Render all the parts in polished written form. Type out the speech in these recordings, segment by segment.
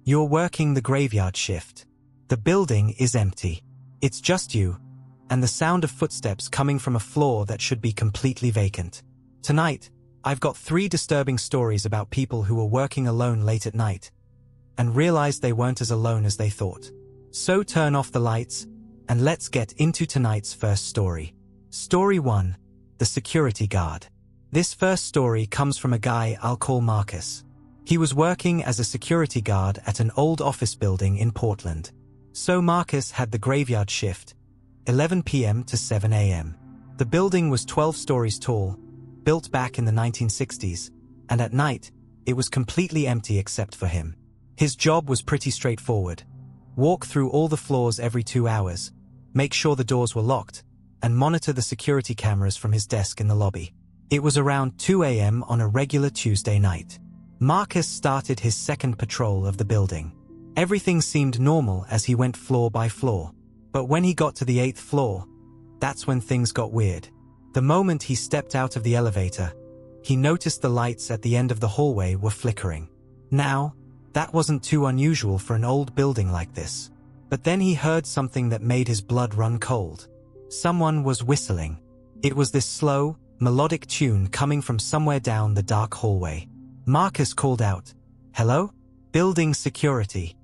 You're working the graveyard shift. The building is empty. It's just you, and the sound of footsteps coming from a floor that should be completely vacant. Tonight, I've got 3 disturbing stories about people who were working alone late at night, and realized they weren't as alone as they thought. So turn off the lights, and let's get into tonight's first story. Story 1. The Security Guard. This first story comes from a guy I'll call Marcus. He was working as a security guard at an old office building in Portland. So Marcus had the graveyard shift, 11 p.m. to 7 a.m. The building was 12 stories tall, built back in the 1960s, and at night, it was completely empty except for him. His job was pretty straightforward. Walk through all the floors every 2 hours, make sure the doors were locked, and monitor the security cameras from his desk in the lobby. It was around 2 a.m. on a regular Tuesday night. Marcus started his second patrol of the building. Everything seemed normal as he went floor by floor. But when he got to the 8th floor, that's when things got weird. The moment he stepped out of the elevator, he noticed the lights at the end of the hallway were flickering. Now, that wasn't too unusual for an old building like this. But then he heard something that made his blood run cold. Someone was whistling. It was this slow, melodic tune coming from somewhere down the dark hallway. Marcus called out, "Hello? Building security."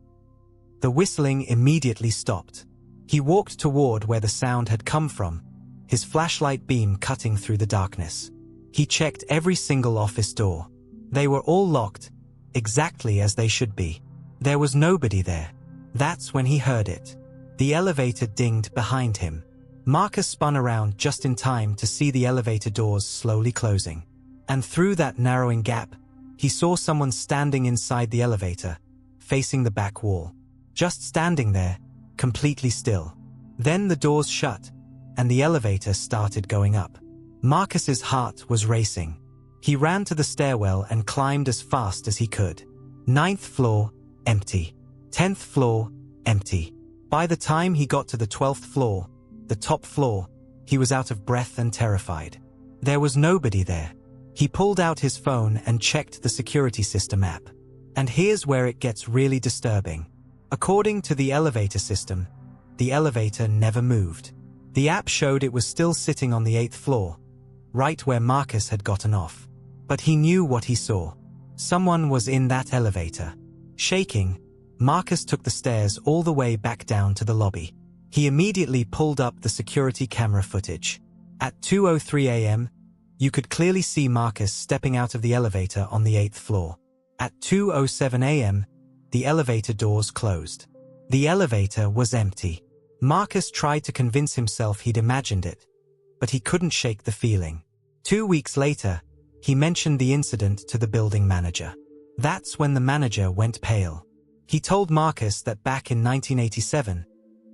The whistling immediately stopped. He walked toward where the sound had come from, his flashlight beam cutting through the darkness. He checked every single office door. They were all locked, exactly as they should be. There was nobody there. That's when he heard it. The elevator dinged behind him. Marcus spun around just in time to see the elevator doors slowly closing. And through that narrowing gap, he saw someone standing inside the elevator, facing the back wall. Just standing there, completely still. Then the doors shut, and the elevator started going up. Marcus's heart was racing. He ran to the stairwell and climbed as fast as he could. 9th floor, empty. 10th floor, empty. By the time he got to the 12th floor, the top floor, he was out of breath and terrified. There was nobody there. He pulled out his phone and checked the security system app. And here's where it gets really disturbing. According to the elevator system, the elevator never moved. The app showed it was still sitting on the 8th floor, right where Marcus had gotten off. But he knew what he saw. Someone was in that elevator. Shaking, Marcus took the stairs all the way back down to the lobby. He immediately pulled up the security camera footage. At 2:03 a.m., you could clearly see Marcus stepping out of the elevator on the 8th floor. At 2:07 a.m., the elevator doors closed. The elevator was empty. Marcus tried to convince himself he'd imagined it, but he couldn't shake the feeling. 2 weeks later, he mentioned the incident to the building manager. That's when the manager went pale. He told Marcus that back in 1987,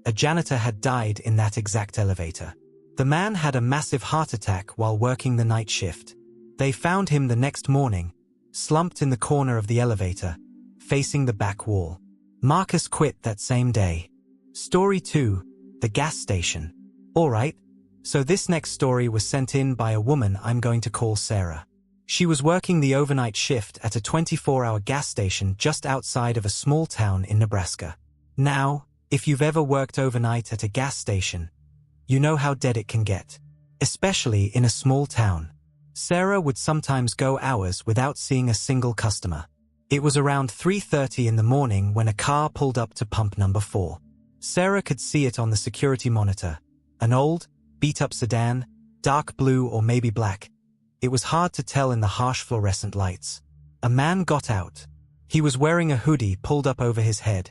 a janitor had died in that exact elevator. The man had a massive heart attack while working the night shift. They found him the next morning, slumped in the corner of the elevator, facing the back wall. Marcus quit that same day. Story 2. The gas station. Alright, so this next story was sent in by a woman I'm going to call Sarah. She was working the overnight shift at a 24-hour gas station just outside of a small town in Nebraska. Now, if you've ever worked overnight at a gas station, you know how dead it can get, especially in a small town. Sarah would sometimes go hours without seeing a single customer. It was around 3:30 in the morning when a car pulled up to pump number 4. Sarah could see it on the security monitor. An old, beat-up sedan, dark blue or maybe black. It was hard to tell in the harsh fluorescent lights. A man got out. He was wearing a hoodie pulled up over his head,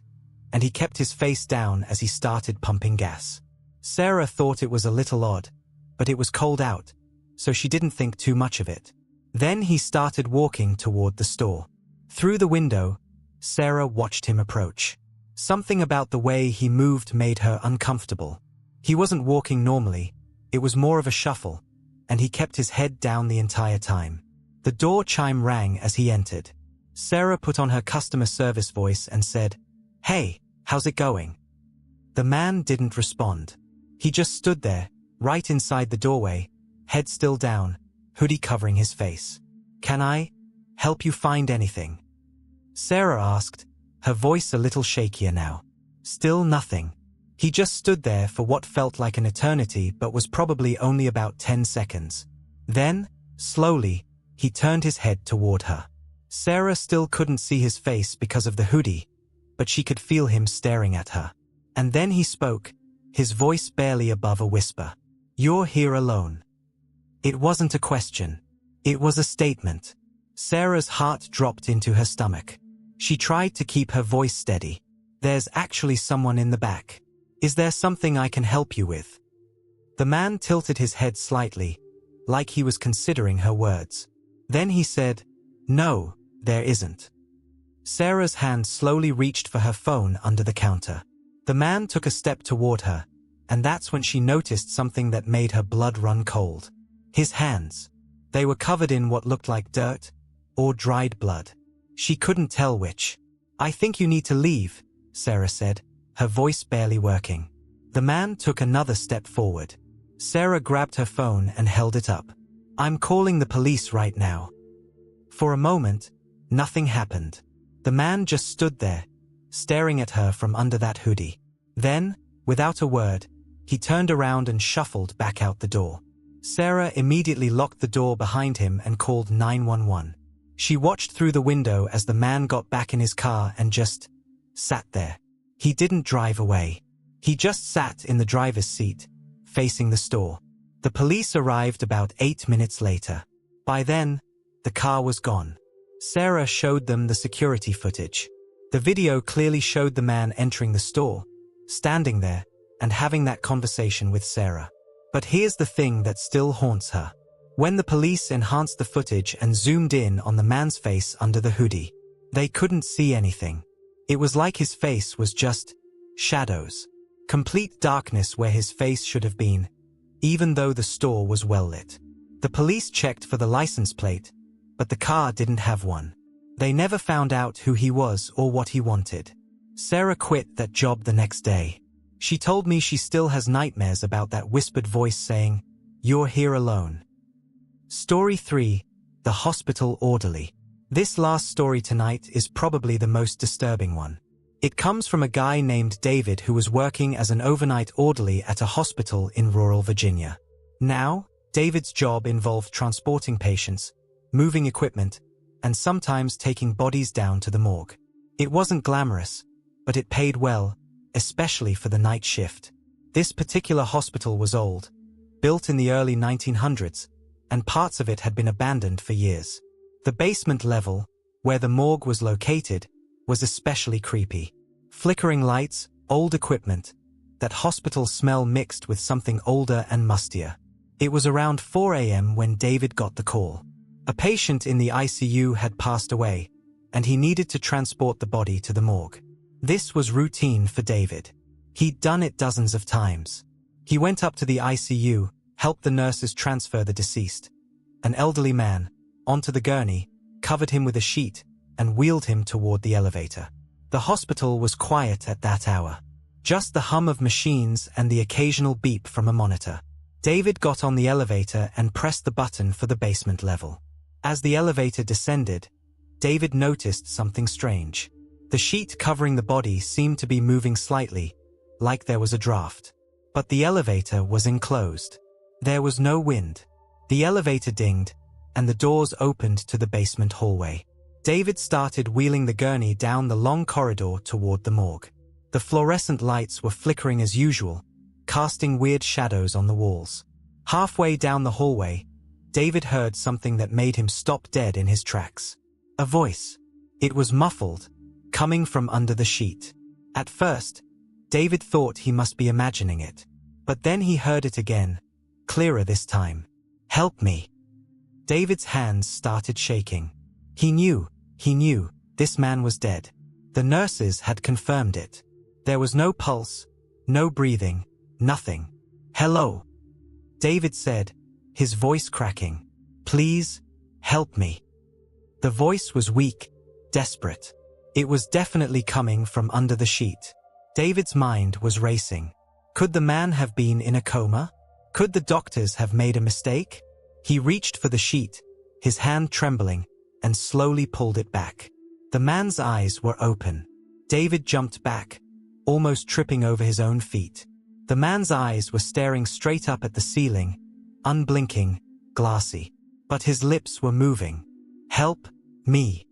and he kept his face down as he started pumping gas. Sarah thought it was a little odd, but it was cold out, so she didn't think too much of it. Then he started walking toward the store. Through the window, Sarah watched him approach. Something about the way he moved made her uncomfortable. He wasn't walking normally, it was more of a shuffle, and he kept his head down the entire time. The door chime rang as he entered. Sarah put on her customer service voice and said, "Hey, how's it going?" The man didn't respond. He just stood there, right inside the doorway, head still down, hoodie covering his face. "Can I help you find anything?" Sarah asked, her voice a little shakier now. Still nothing. He just stood there for what felt like an eternity but was probably only about 10 seconds. Then, slowly, he turned his head toward her. Sarah still couldn't see his face because of the hoodie, but she could feel him staring at her. And then he spoke, his voice barely above a whisper. "You're here alone." It wasn't a question. It was a statement. Sarah's heart dropped into her stomach. She tried to keep her voice steady. "There's actually someone in the back. Is there something I can help you with?" The man tilted his head slightly, like he was considering her words. Then he said, "No, there isn't." Sarah's hand slowly reached for her phone under the counter. The man took a step toward her, and that's when she noticed something that made her blood run cold. His hands. They were covered in what looked like dirt or dried blood. She couldn't tell which. "I think you need to leave," Sarah said, her voice barely working. The man took another step forward. Sarah grabbed her phone and held it up. "I'm calling the police right now." For a moment, nothing happened. The man just stood there, staring at her from under that hoodie. Then, without a word, he turned around and shuffled back out the door. Sarah immediately locked the door behind him and called 911. She watched through the window as the man got back in his car and just sat there. He didn't drive away. He just sat in the driver's seat, facing the store. The police arrived about 8 minutes later. By then, the car was gone. Sarah showed them the security footage. The video clearly showed the man entering the store, standing there, and having that conversation with Sarah. But here's the thing that still haunts her. When the police enhanced the footage and zoomed in on the man's face under the hoodie, they couldn't see anything. It was like his face was just shadows. Complete darkness where his face should have been, even though the store was well lit. The police checked for the license plate, but the car didn't have one. They never found out who he was or what he wanted. Sarah quit that job the next day. She told me she still has nightmares about that whispered voice saying, "You're here alone." Story 3. The Hospital Orderly. This last story tonight is probably the most disturbing one. It comes from a guy named David who was working as an overnight orderly at a hospital in rural Virginia. Now, David's job involved transporting patients, moving equipment, and sometimes taking bodies down to the morgue. It wasn't glamorous, but it paid well, especially for the night shift. This particular hospital was old, built in the early 1900s, and parts of it had been abandoned for years. The basement level, where the morgue was located, was especially creepy. Flickering lights, old equipment, that hospital smell mixed with something older and mustier. It was around 4 a.m. when David got the call. A patient in the ICU had passed away, and he needed to transport the body to the morgue. This was routine for David. He'd done it dozens of times. He went up to the ICU, helped the nurses transfer the deceased, an elderly man, onto the gurney, covered him with a sheet, and wheeled him toward the elevator. The hospital was quiet at that hour. Just the hum of machines and the occasional beep from a monitor. David got on the elevator and pressed the button for the basement level. As the elevator descended, David noticed something strange. The sheet covering the body seemed to be moving slightly, like there was a draft. But the elevator was enclosed. There was no wind. The elevator dinged, and the doors opened to the basement hallway. David started wheeling the gurney down the long corridor toward the morgue. The fluorescent lights were flickering as usual, casting weird shadows on the walls. Halfway down the hallway, David heard something that made him stop dead in his tracks. A voice. It was muffled, coming from under the sheet. At first, David thought he must be imagining it. But then he heard it again, clearer this time. "Help me." David's hands started shaking. He knew, this man was dead. The nurses had confirmed it. There was no pulse, no breathing, nothing. "Hello," David said, his voice cracking. "Please, help me." The voice was weak, desperate. It was definitely coming from under the sheet. David's mind was racing. Could the man have been in a coma? Could the doctors have made a mistake? He reached for the sheet, his hand trembling, and slowly pulled it back. The man's eyes were open. David jumped back, almost tripping over his own feet. The man's eyes were staring straight up at the ceiling, unblinking, glassy. But his lips were moving. "Help me."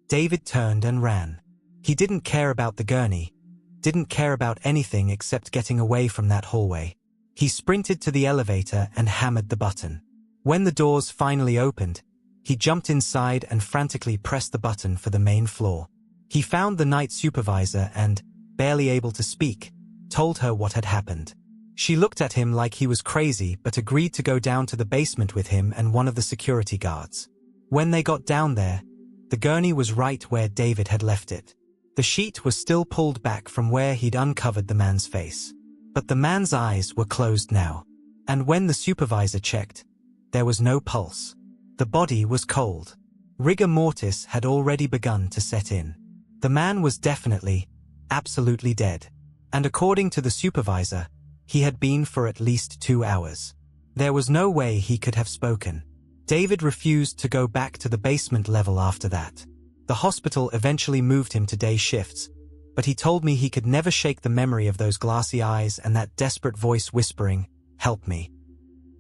David turned and ran. He didn't care about the gurney, didn't care about anything except getting away from that hallway. He sprinted to the elevator and hammered the button. When the doors finally opened, he jumped inside and frantically pressed the button for the main floor. He found the night supervisor and, barely able to speak, told her what had happened. She looked at him like he was crazy but agreed to go down to the basement with him and one of the security guards. When they got down there, the gurney was right where David had left it. The sheet was still pulled back from where he'd uncovered the man's face. But the man's eyes were closed now. And when the supervisor checked, there was no pulse. The body was cold. Rigor mortis had already begun to set in. The man was definitely, absolutely dead. And according to the supervisor, he had been for at least 2 hours. There was no way he could have spoken. David refused to go back to the basement level after that. The hospital eventually moved him to day shifts, but he told me he could never shake the memory of those glassy eyes and that desperate voice whispering, "Help me."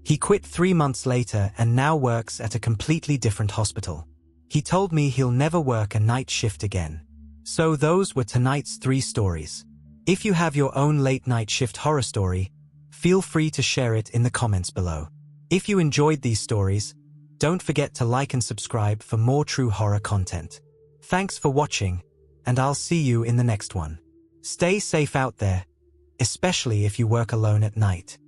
He quit 3 months later and now works at a completely different hospital. He told me he'll never work a night shift again. So those were tonight's 3 stories. If you have your own late-night shift horror story, feel free to share it in the comments below. If you enjoyed these stories, don't forget to like and subscribe for more true horror content. Thanks for watching, and I'll see you in the next one. Stay safe out there, especially if you work alone at night.